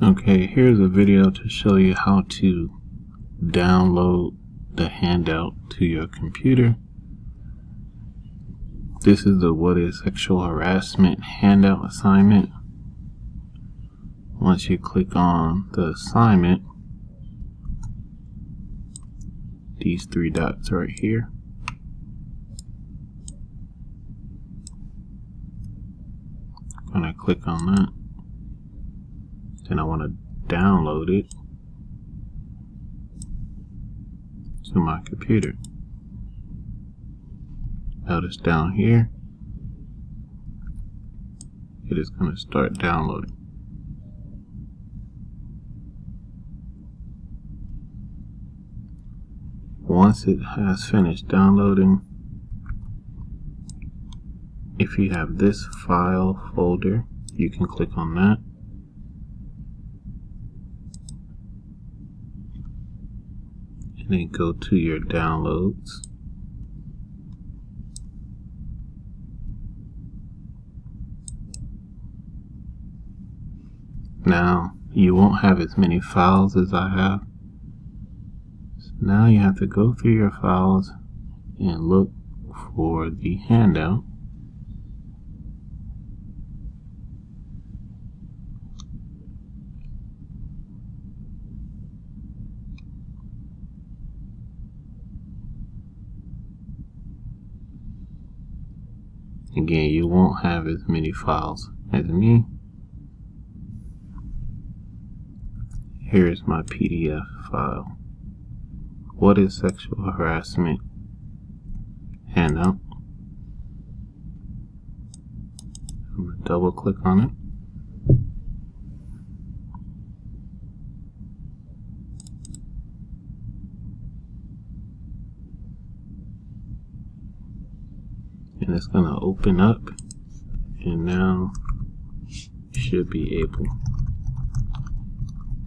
Okay, here's a video to show you how to download the handout to your computer. This is the What is Sexual Harassment handout assignment. Once you click on the assignment, these three dots right here, I'm going to click on that. Then I want to download it to my computer. Notice down here, it is going to start downloading. Once it has finished downloading, if you have this file folder, you can click on that. And then go to your downloads. Now, you won't have as many files as I have. So now you have to go through your files and look for the handout. Again, you won't have as many files as me. Here's my PDF file. What is Sexual Harassment handout? I'm going to double click on it. And it's going to open up, and now you should be able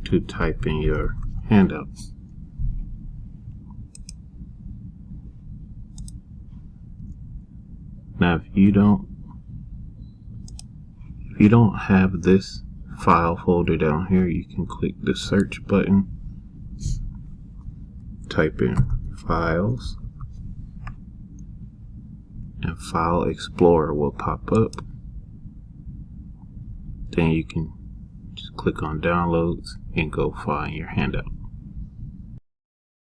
to type in your handouts. Now if you don't have this file folder down here, you can click the search button, type in files, and File Explorer will pop up. Then you can just click on downloads and go find your handout.